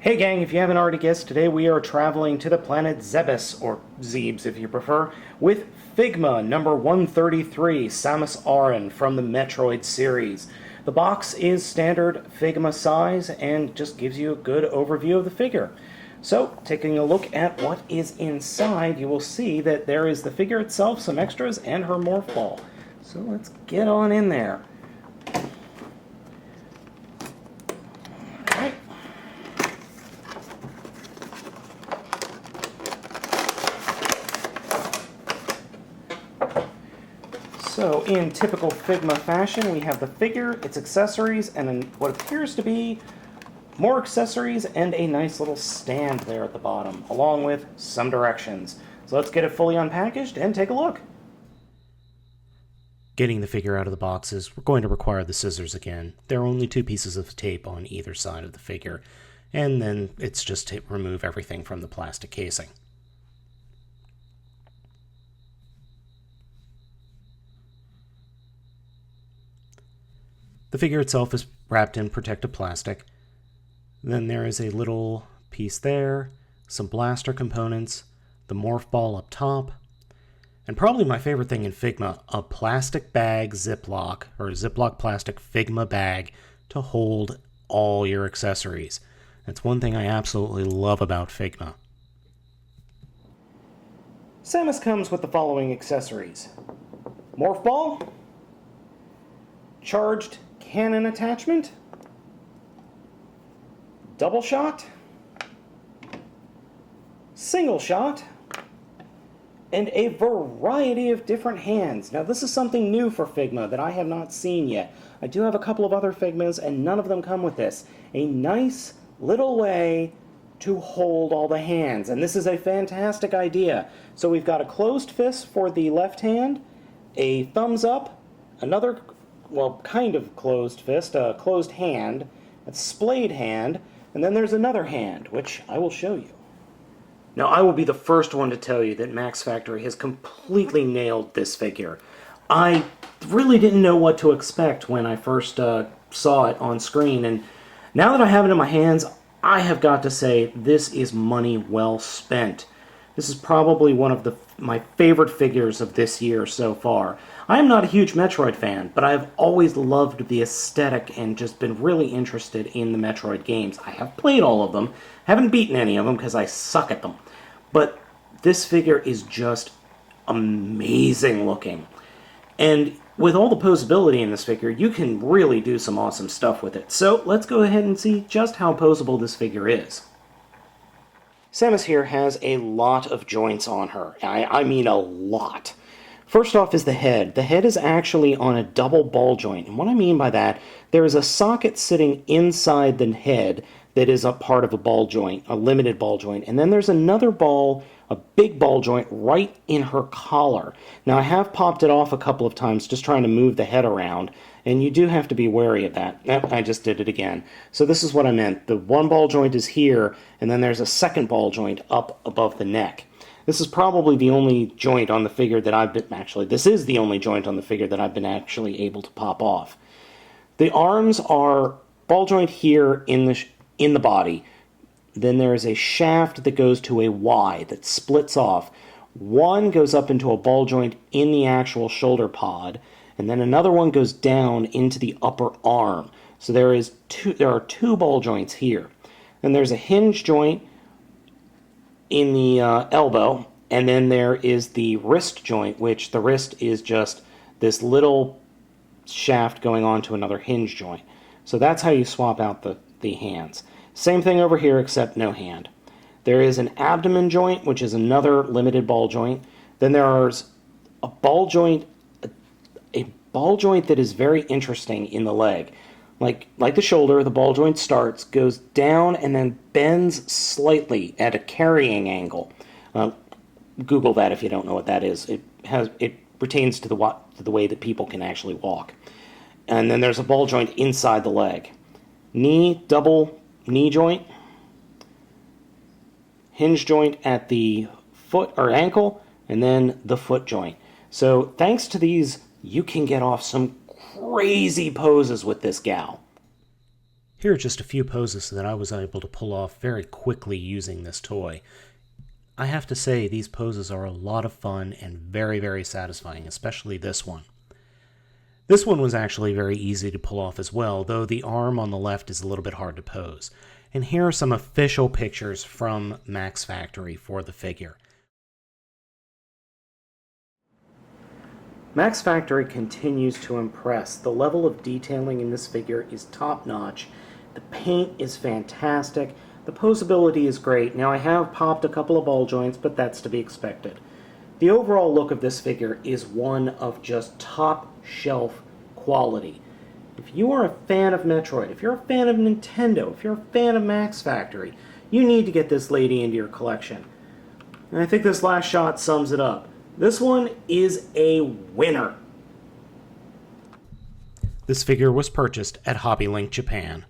Hey gang, if you haven't already guessed, today we are traveling to the planet Zebes, or Zebes if you prefer, with Figma number 133, Samus Aran from the Metroid series. The box is standard Figma size and just gives you a good overview of the figure. So, taking a look at what is inside, you will see that there is the figure itself, some extras, and her morph ball. So let's get on in there. Alright. So, in typical Figma fashion, we have the figure, its accessories, and then what appears to be more accessories and a nice little stand there at the bottom, along with some directions. So let's get it fully unpackaged and take a look. Getting the figure out of the boxes, we're going to require the scissors again. There are only two pieces of tape on either side of the figure, and then it's just to remove everything from the plastic casing. The figure itself is wrapped in protective plastic. Then there is a little piece there, some blaster components, the morph ball up top, and probably my favorite thing in Figma, a plastic bag Ziploc, or Ziploc plastic Figma bag to hold all your accessories. That's one thing I absolutely love about Figma. Samus comes with the following accessories: morph ball, charged cannon attachment, double shot, single shot, and a variety of different hands. Now this is something new for Figma that I have not seen yet. I do have a couple of other Figmas and none of them come with this. A nice little way to hold all the hands, and this is a fantastic idea. So we've got a closed fist for the left hand, a thumbs up, another, well, kind of closed fist, a closed hand, a splayed hand, and then there's another hand, which I will show you. Now, I will be the first one to tell you that Max Factory has completely nailed this figure. I really didn't know what to expect when I first saw it on screen, and now that I have it in my hands, I have got to say this is money well spent. This is probably one of my favorite figures of this year so far. I am not a huge Metroid fan, but I've always loved the aesthetic and just been really interested in the Metroid games. I have played all of them, haven't beaten any of them because I suck at them. But this figure is just amazing looking. And with all the posability in this figure, you can really do some awesome stuff with it. So let's go ahead and see just how posable this figure is. Samus here has a lot of joints on her. I mean a lot. First off is the head. The head is actually on a double ball joint. And what I mean by that, there is a socket sitting inside the head that is a part of a ball joint, a limited ball joint. And then there's another ball, a big ball joint, right in her collar. Now, I have popped it off a couple of times just trying to move the head around, and you do have to be wary of that. Yep, I just did it again. So this is what I meant. The one ball joint is here, and then there's a second ball joint up above the neck. This is probably the only joint on the figure that I've been, actually, this is the only joint on the figure that I've been actually able to pop off. The arms are ball joint here in the body. Then there is a shaft that goes to a Y that splits off. One goes up into a ball joint in the actual shoulder pod, and then another one goes down into the upper arm. So there are two ball joints here. Then there's a hinge joint in the elbow, and then there is the wrist joint, which the wrist is just this little shaft going on to another hinge joint. So that's how you swap out the hands. Same thing over here, except no hand. There is an abdomen joint, which is another limited ball joint. Then there's a ball joint that is very interesting in the leg. Like the shoulder, the ball joint starts, goes down, and then bends slightly at a carrying angle. Google that if you don't know what that is. It pertains to the way that people can actually walk. And then there's a ball joint inside the leg. Double knee joint, hinge joint at the foot or ankle, and then the foot joint. So thanks to these, you can get off some crazy poses with this gal. Here are just a few poses that I was able to pull off very quickly using this toy. I have to say, these poses are a lot of fun and very, very satisfying, especially this one. This one was actually very easy to pull off as well, though the arm on the left is a little bit hard to pose. And here are some official pictures from Max Factory for the figure. Max Factory continues to impress. The level of detailing in this figure is top-notch. The paint is fantastic. The posability is great. Now, I have popped a couple of ball joints, but that's to be expected. The overall look of this figure is one of just top-shelf quality. If you are a fan of Metroid, if you're a fan of Nintendo, if you're a fan of Max Factory, you need to get this lady into your collection. And I think this last shot sums it up. This one is a winner. This figure was purchased at HobbyLink Japan.